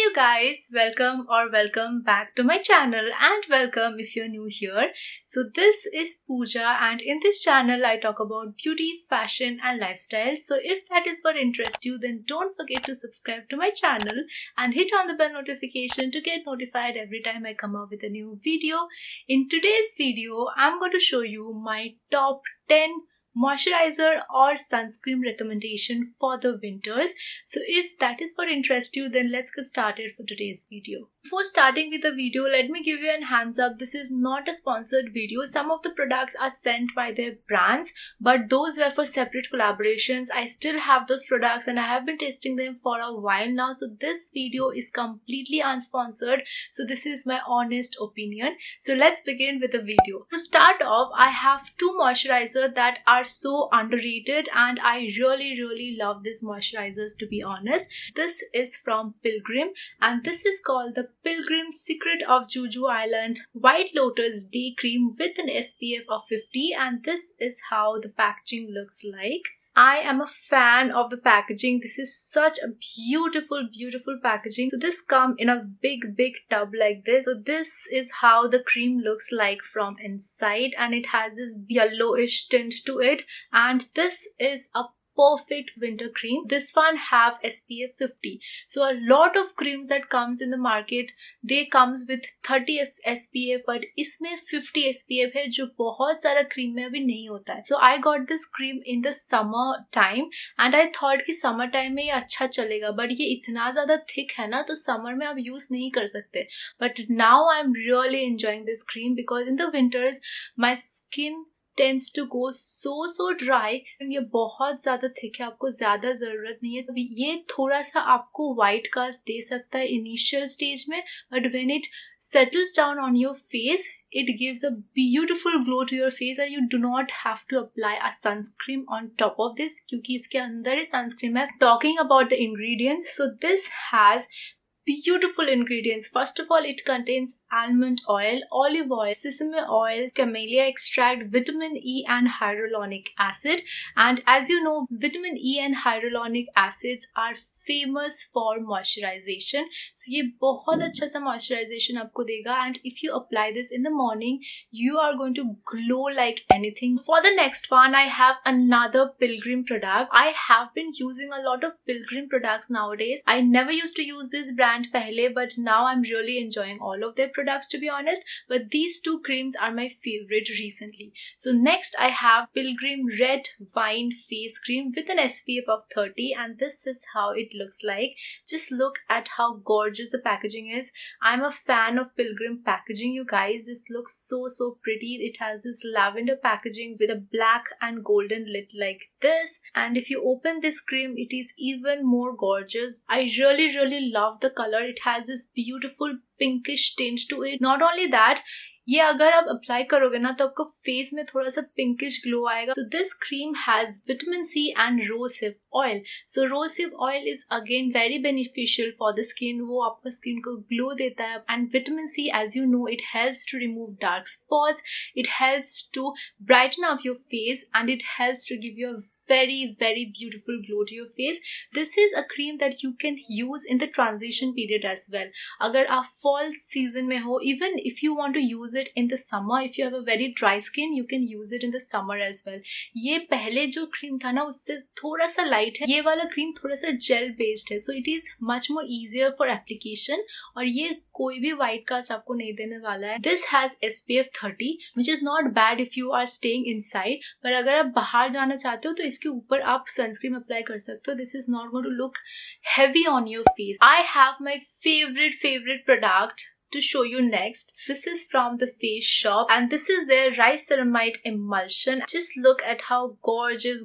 you guys, welcome back to my channel, and welcome if you're new here. So this is Pooja, and in this channel I talk about beauty, fashion and lifestyle. So if that is what interests you, then don't forget to subscribe to my channel and hit on the bell notification to get notified every time I come out with a new video. In today's video, I'm going to show you my top 10 moisturizer or sunscreen recommendation for the winters. So if that is what interests you, then let's get started for today's video. Before starting with the video, let me give you a hands up. This is not a sponsored video. Some of the products are sent by their brands, but those were for separate collaborations. I still have those products and I have been testing them for a while now. So this video is completely unsponsored. So this is my honest opinion. So let's begin with the video. To start off, I have two moisturizers that are so underrated, and I really love these moisturizers, to be honest. This is from Pilgrim, and this is called the Pilgrim Secret of Juju Island White Lotus Day Cream with an SPF of 50, and this is how the packaging looks like. I am a fan of the packaging. This is such a beautiful packaging. So this comes in a big tub like this. So this is how the cream looks like from inside, and it has this yellowish tint to it, and this is a perfect winter cream. This one have SPF 50. So a lot of creams that comes in the market, they comes with 30 SPF, but इसमें 50 SPF है जो बहुत सारा cream में अभी नहीं होता है. So I got this cream in the summer time and I thought कि summer time में ये अच्छा चलेगा, but ये इतना ज़्यादा thick है ना, तो summer में आप use नहीं कर सकते. But now I'm really enjoying this cream because in the winters my skin tends to go so dry. ये बहुत ज़्यादा thick है, आपको ज़्यादा ज़रूरत नहीं है. अभी ये थोड़ा सा आपको white cast दे सकता है initial stage में, but when it settles down on your face, it gives a beautiful glow to your face and you do not have to apply a sunscreen on top of this क्योंकि इसके अंदर ही sunscreen है. Talking about the ingredients, so this has beautiful ingredients. First of all, it contains almond oil, olive oil, sesame oil, camellia extract, vitamin E and hyaluronic acid. And as you know, vitamin E and hyaluronic acids are famous for moisturization. So ये बहुत अच्छा सा moisturization आपको देगा, and if you apply this in the morning, you are going to glow like anything. For the next one, I have another Pilgrim product. I have been using a lot of Pilgrim products nowadays. I never used to use this brand पहले, but now I'm really enjoying all of their products, to be honest. But these two creams are my favorite recently. So next I have Pilgrim Red Wine Face Cream with an SPF of 30, and this is how it looks like. Just look at how gorgeous the packaging is. I'm a fan of Pilgrim packaging, you guys. This looks so pretty. It has this lavender packaging with a black and golden lid like this, and if you open this cream, it is even more gorgeous. I really love the color. It has this beautiful pinkish tint to it. Not only that, ये अगर आप apply करोगे ना तो आपको face में थोड़ा सा पिंकिश ग्लो आएगा. So this cream has vitamin C and rosehip oil. So rosehip oil is again very beneficial for the skin. वो आपका स्किन को ग्लो देता है. And vitamin C, as you know, it helps to remove dark spots. It helps to brighten up your face, and it helps to give you a very beautiful glow to your face. This is a cream that you can use in the transition period as well. अगर आप fall season में हो, even if you want to use it in the summer, if you have a very dry skin, you can use it in the summer as well. ये पहले जो cream था ना, उससे थोड़ा सा light है. ये वाला cream थोड़ा सा gel based है, so it is much more easier for application, और ये कोई भी white cast आपको नहीं देने वाला है. This has SPF 30, which is not bad if you are staying inside, पर अगर आप बाहर जाना चाहते हो तो इसके ऊपर आप सनस्क्रीन अप्लाई कर सकते हो. This is not going to look heavy on your face. I have my favorite product to show you next. This is from the Face Shop, and this is their rice ceramide emulsion. Just look at how gorgeous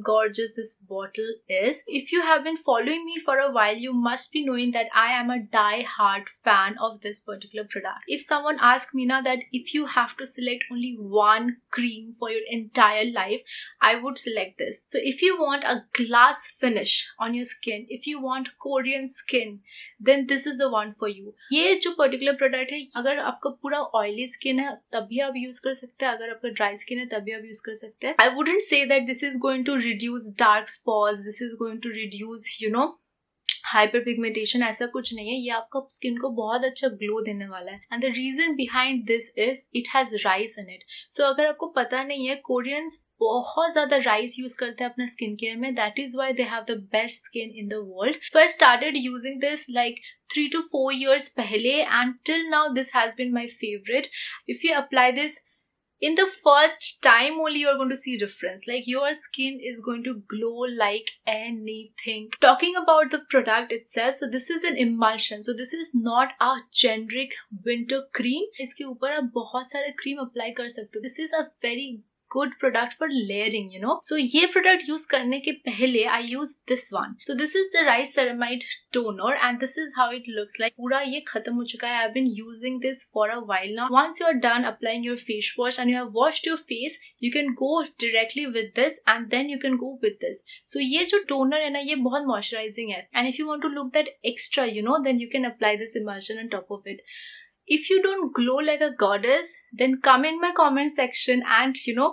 this bottle is. If you have been following me for a while, you must be knowing that I am a die-hard fan of this particular product. If someone asks me now that if you have to select only one cream for your entire life, I would select this. So if you want a glass finish on your skin, if you want Korean skin, then this is the one for you. ये जो particular product है, अगर आपका पूरा oily skin है तभी आप use कर सकते हैं, अगर आपका ड्राई स्किन है तभी आप यूज कर सकते हैं. I wouldn't say that this is going to reduce dark spots, this is going to reduce hyperpigmentation ऐसा कुछ नहीं है, ये आपका स्किन को बहुत अच्छा ग्लो देने वाला है. And the reason behind this is it has rice in it. So अगर आपको पता नहीं है, कोरियंस बहुत ज्यादा राइस यूज करते हैं अपना स्किन केयर में. That is why they have the best skin in the world. So I started using this like 3 to 4 years पहले, and till now this has been my favourite. If you apply this in the first time only, you're going to see difference. Like, your skin is going to glow like anything. Talking about the product itself, so this is an emulsion. So this is not a generic winter cream. इसके ऊपर आप बहुत सारे cream apply कर सकते हो. This is a very good product for layering, you know. So ये product use करने के पहले I use this one. So this is the rice ceramide toner, and this is how it looks like. पूरा ये खत्म हो चुका है. I've been using this for a while now. Once you're done applying your face wash and you have washed your face, you can go directly with this, and then you can go with this. So ये जो toner है ना, ये बहुत moisturizing है. And if you want to look that extra, you know, then you can apply this emulsion on top of it. If you don't glow like a goddess, then come in my comment section and, you know,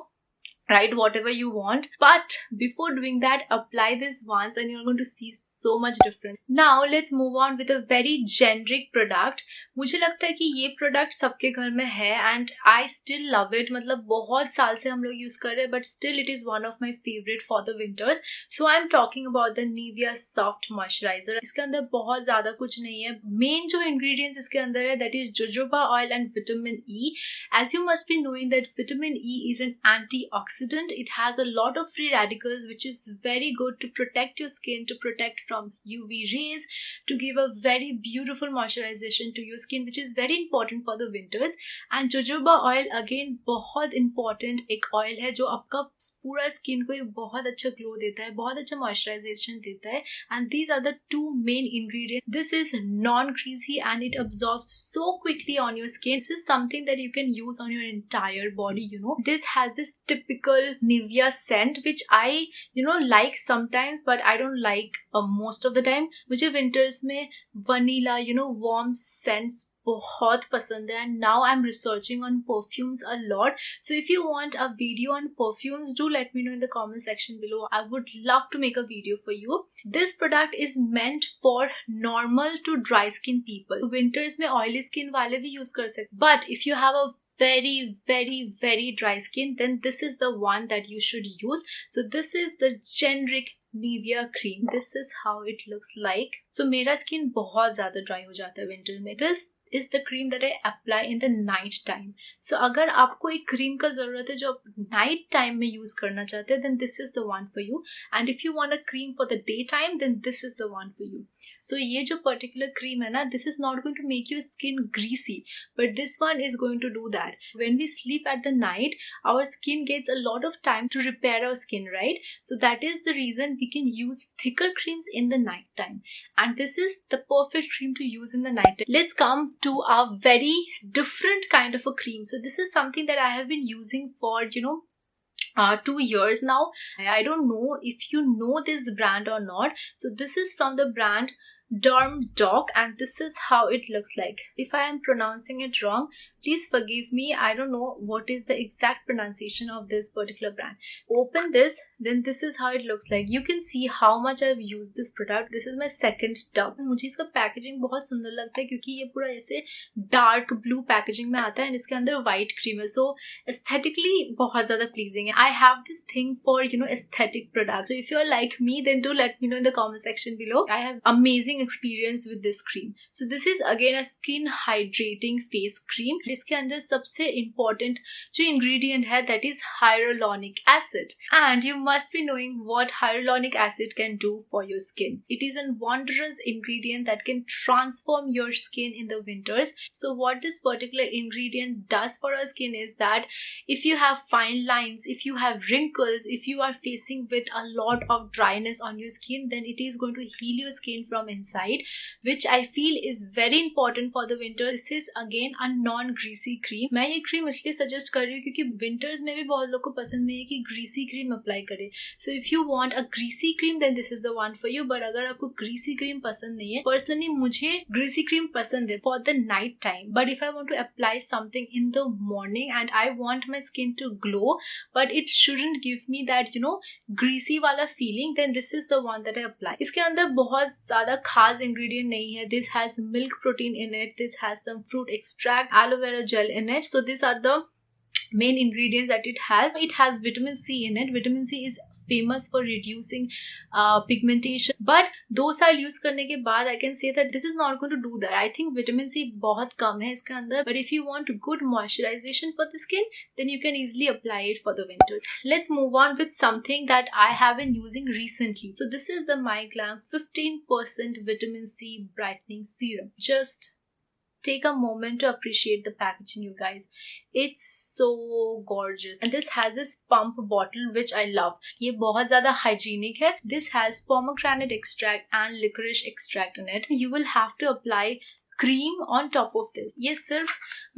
write whatever you want. But before doing that, apply this once and you're going to see so much difference. Now let's move on with a very generic product. मुझे लगता है कि ये product सबके घर में है and I still love it. मतलब बहुत साल से हम लोग use कर रहे हैं, but still it is one of my favorite for the winters. So I'm talking about the NIVEA Soft Moisturizer. इसके अंदर बहुत ज़्यादा कुछ नहीं है. Main जो ingredients इसके अंदर है, that is jojoba oil and vitamin E. As you must be knowing that vitamin E is an antioxidant. It has a lot of free radicals, which is very good to protect your skin, to protect from UV rays, to give a very beautiful moisturization to your skin, which is very important for the winters. And jojoba oil again बहुत important एक oil है जो आपका पूरा skin को एक बहुत अच्छा glow देता है, बहुत अच्छा moisturization देता है. And these are the two main ingredients. This is non-greasy and it absorbs so quickly on your skin. This is something that you can use on your entire body, you know. This has this typical NIVEA scent which I, you know, like sometimes, but I don't like most of the time. मुझे winters में vanilla, you know, warm scents बहुत पसंद है. And now I'm researching on perfumes a lot. So if you want a video on perfumes, do let me know in the comment section below. I would love to make a video for you. This product is meant for normal to dry skin people. Winters में oily skin वाले भी use कर सकते. But if you have a very dry skin, then this is the one that you should use. So this is the generic NIVEA cream. This is how it looks like. So मेरा skin बहुत ज़्यादा dry हो जाता है winter में. This is the cream that I apply in the night time. So अगर आपको एक cream का ज़रूरत है जो आप night time में use करना चाहते हैं, then this is the one for you. And if you want a cream for the daytime, then this is the one for you. So ये जो particular cream है ना, this is not going to make your skin greasy, but this one is going to do that. When we sleep at the night, our skin gets a lot of time to repair our skin, right? So that is the reason we can use thicker creams in the night time. And this is the perfect cream to use in the night time. Let's come to a very different kind of a cream. So this is something that I have been using for, you know, 2 years now. I don't know if you know this brand or not. So this is from the brand Doc, and this is how it looks like. If I am pronouncing it wrong, please forgive me. I don't know what is the exact pronunciation of this particular brand. Open this, then this is how it looks like. You can see how much I've used this product. This is my second tub. मुझे इसका packaging बहुत सुंदर लगता है क्योंकि ये पूरा ऐसे डार्क ब्लू पैकेजिंग में आता है और इसके अंदर व्हाइट क्रीम है. सो एस्थेटिकली बहुत ज़्यादा प्लीजिंग है. I have this thing for, you know, aesthetic products. So if you're like me, then do let me know in the comment section below. I have amazing experience with this cream. So this is again a skin hydrating face cream. इसके अंदर सबसे important जो ingredient है, that is hyaluronic acid. And you must be knowing what hyaluronic acid can do for your skin. It is a wondrous ingredient that can transform your skin in the winters. So what this particular ingredient does for our skin is that if you have fine lines, if you have wrinkles, if you are facing with a lot of dryness on your skin, then it is going to heal your skin from inside, which I feel is very important for the winter. This is again a non-greasy cream. मैं ये cream इसलिए suggest कर रही हूँ क्योंकि winters में भी बहुत लोगों को पसंद नहीं है कि greasy cream apply करें. So if you want a greasy cream, then this is the one for you. But अगर आपको greasy cream पसंद नहीं है, personally मुझे greasy cream पसंद है for the night time. But if I want to apply something in the morning and I want my skin to glow, but it shouldn't give me that, you know, greasy वाला feeling, then this is the one that I apply. इसके अंदर बहुत ज़्यादा खास ingredient नहीं है. This has milk protein in it. This has some fruit extract, aloe vera gel in it. So these are the main ingredients that it has. It has vitamin C in it. Vitamin C is famous for reducing pigmentation, but 2 साल use करने के बाद I can say that this is not going to do that. I think vitamin C बहुत कम है इसके अंदर, but if you want good moisturization for the skin, then you can easily apply it for the winter. Let's move on with something that I have been using recently. So this is the MYGlamm 15% vitamin C brightening serum. Just take a moment to appreciate the packaging, you guys. It's so gorgeous, and this has this pump bottle which I love. ये बहुत ज़्यादा hygienic है. This has pomegranate extract and licorice extract in it. You will have to apply cream on top of this. ये सिर्फ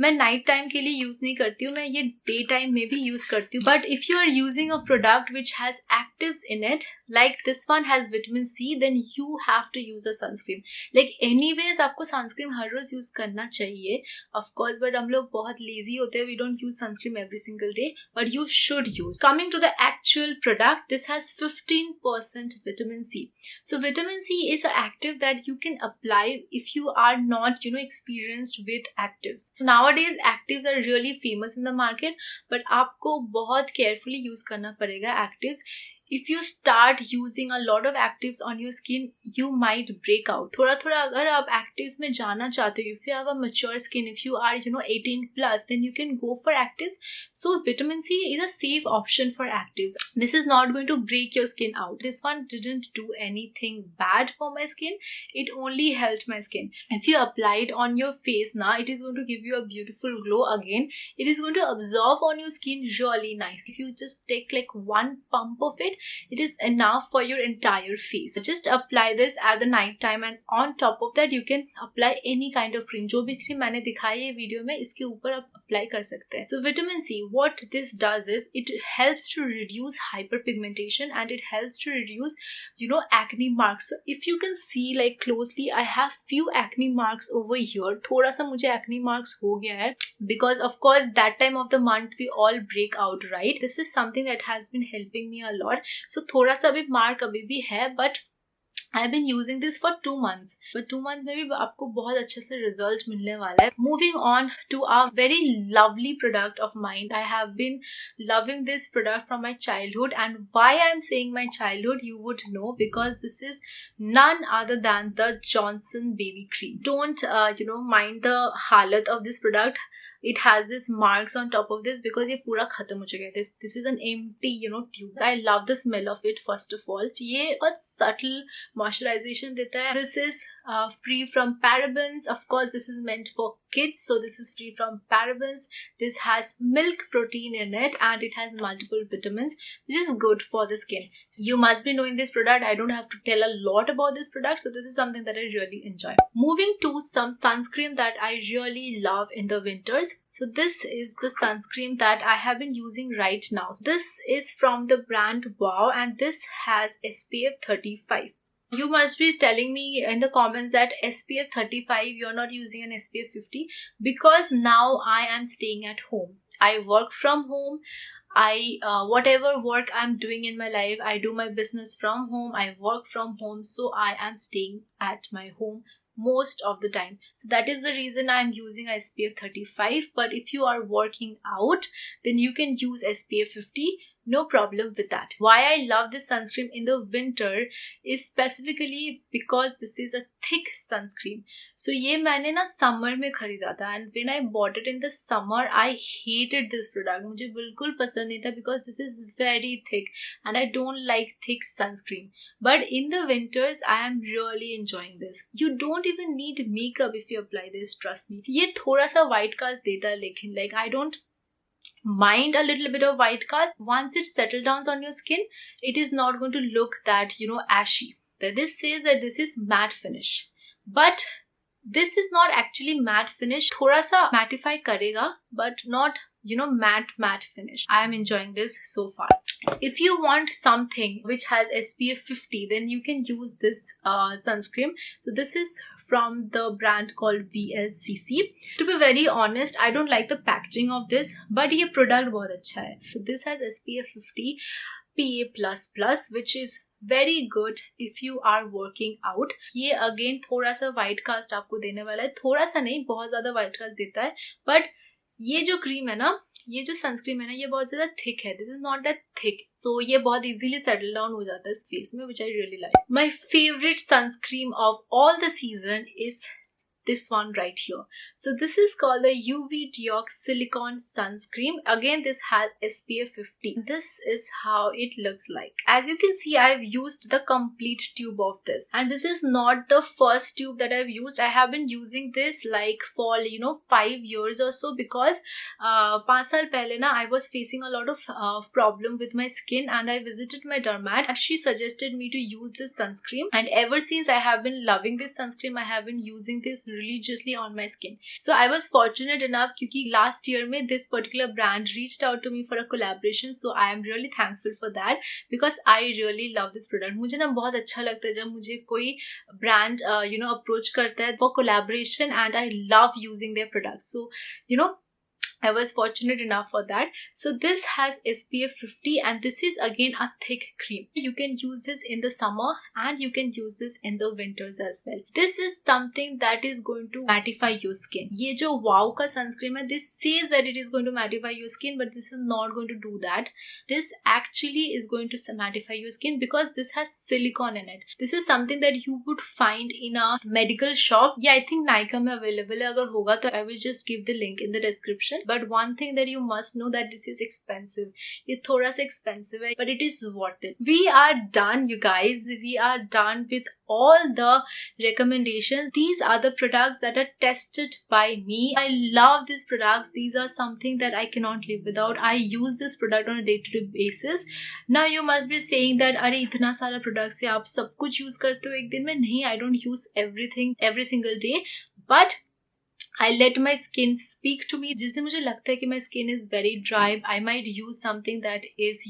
मैं night time के लिए use नहीं करती हूँ, मैं ये डे टाइम में भी यूज करती हूँ. But if you are using a product which has actives in it, like this one has vitamin C, then you have to use a sunscreen. Like anyways आपको सनस्क्रीन हर रोज use करना चाहिए of course, but हम लोग बहुत lazy होते हैं. We don't use sunscreen every single day, but you should use. Coming to the actual product, this has 15% vitamin C. So vitamin C is an active that you can apply if you are not experienced with actives. Nowadays actives are really famous in the market, but आपको बहुत carefully use करना पड़ेगा actives. If you start using a lot of actives on your skin, you might break out. थोड़ा थोड़ा अगर आप actives में जाना चाहते हो, if you have a mature skin, if you are 18 plus, then you can go for actives. So vitamin C is a safe option for actives. This is not going to break your skin out. This one didn't do anything bad for my skin. It only helped my skin. If you apply it on your face now, it is going to give you a beautiful glow again. It is going to absorb on your skin really nice. If you just take like one pump of it, it is enough for your entire face. Just apply this at the night time, and on top of that you can apply any kind of cream. जो भी cream मैंने दिखाई है video में, इसके ऊपर आप apply कर सकते हैं. So vitamin C, what this does is it helps to reduce hyperpigmentation, and it helps to reduce acne marks. So if you can see like closely, I have few acne marks over here. थोड़ा सा मुझे acne marks हो गया है, because of course that time of the month we all break out, right? This is something that has been helping me a lot. So थोड़ा सा भी mark अभी भी है, but I've been using this for 2 months. But 2 months में भी आपको बहुत अच्छे से result मिलने वाला है. Moving on to a very lovely product of mine. I have been loving this product from my childhood, and why I'm saying my childhood, you would know, because this is none other than the Johnson baby cream. Don't mind the halat of this product. It has this marks on top of this because ये पूरा खत्म हो चुका है. This is an empty tube. I love the smell of it first of all. ये बहुत subtle moisturization देता है. This is free from parabens. Of course this is meant for kids, so this is free from parabens. This has milk protein in it, and it has multiple vitamins, which is good for the skin. You must be knowing this product. I don't have to tell a lot about this product, so this is something that I really enjoy. Moving to some sunscreen that I really love in the winters. So this is the sunscreen that I have been using right now. This is from the brand Wow, and this has SPF 35. You must be telling me in the comments that SPF 35, you're not using an SPF 50, because now I am staying at home. I work from home. Whatever work I'm doing in my life, I do my business from home. I work from home, so I am staying at my home most of the time. So that is the reason I'm using SPF 35. But if you are working out, then you can use SPF 50. No problem with that. Why I love this sunscreen in the winter is specifically because this is a thick sunscreen. So ये मैंने ना summer में खरीदा था, and when I bought it in the summer, I hated this product. मुझे बिल्कुल पसंद नहीं था because this is very thick, and I don't like thick sunscreen. But in the winters, I am really enjoying this. You don't even need makeup if you apply this. Trust me. ये थोड़ा सा white cast देता है, लेकिन like I don't mind a little bit of white cast. Once it settles down on your skin, it is not going to look that ashy. This says that this is matte finish, but this is not actually matte finish. थोड़ा सा mattify करेगा, but not matte finish. I am enjoying this so far. If you want something which has SPF 50, then you can use this sunscreen. So this is from the brand called VLCC. To be very honest, I don't like the packaging of this, but ये product बहुत अच्छा है. So this has SPF 50 PA++, which is very good if you are working out. ये again थोड़ा सा white cast आपको देने वाला है, थोड़ा सा नहीं, बहुत ज़्यादा white cast देता है. But ये जो क्रीम है ना, ये जो सनस्क्रीन है ना, ये बहुत ज़्यादा thick है. This is not that thick. So ये बहुत easily settle down हो जाता है इस face में, which I really like. My favorite sunscreen of all the season is this one right here. So this is called the UV Deox Silicone Sunscreen. Again, this has SPF 50. This is how it looks like. As you can see, I've used the complete tube of this, and this is not the first tube that I've used. I have been using this like for 5 years or so, because 5 साल पहले ना I was facing a lot of problem with my skin, and I visited my dermat and she suggested me to use this sunscreen, and ever since I have been loving this sunscreen. I have been using this religiously on my skin. So I was fortunate enough क्योंकि last year में this particular brand reached out to me for a collaboration. So I am really thankful for that, because I really love this product. मुझे ना बहुत अच्छा लगता है जब मुझे कोई brand approach करता है for collaboration, and I love using their products. So I was fortunate enough for that. So this has SPF 50, and this is again a thick cream. You can use this in the summer and you can use this in the winters as well. This is something that is going to mattify your skin. ये जो wow का sunscreen है, this says that it is going to mattify your skin, but this is not going to do that. This actually is going to mattify your skin because this has silicone in it. This is something that you would find in a medical shop. Yeah, I think NIVEA में available है. अगर होगा तो I will just give the link in the description. But one thing that you must know that this is expensive. ये थोड़ा सा expensive है, but it is worth it. We are done, you guys. We are done with all the recommendations. These are the products that are tested by me. I love these products. These are something that I cannot live without. I use this product on a day-to-day basis. Now you must be saying that अरे इतना सारा products है, आप सब कुछ use करते हो एक दिन में? नहीं, I don't use everything every single day, but I let my skin speak to me. जिस दिन मुझे लगता है कि my skin is very dry, I might use something that is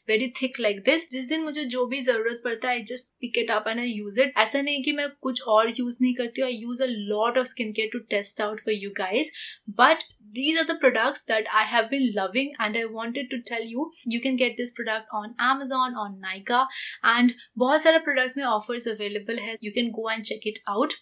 very thick like this. जिस दिन मुझे जो भी ज़रूरत पड़ता है, I just pick it up and I use it. ऐसा नहीं कि मैं कुछ और use नहीं करती हूँ. I use a lot of skincare to test out for you guys. But these are the products that I have been loving, and I wanted to tell you. You can get this product on Amazon, on Nykaa, and बहुत सारे products में offers available है. You can go and check it out.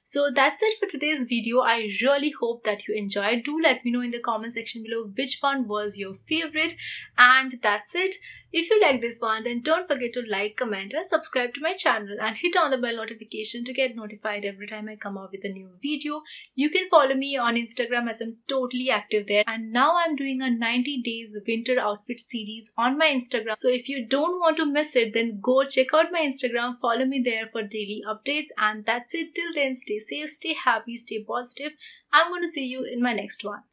So that's it for today's video. I really hope that you enjoyed. Do let me know in the comment section below which one was your favorite. And that's it. If you like this one, then don't forget to like, comment and subscribe to my channel, and hit on the bell notification to get notified every time I come out with a new video. You can follow me on Instagram as I'm totally active there, and now I'm doing a 90 days winter outfit series on my Instagram. So if you don't want to miss it, then go check out my Instagram, follow me there for daily updates. And that's it. Till then, stay safe, stay happy, stay positive. I'm going to see you in my next one.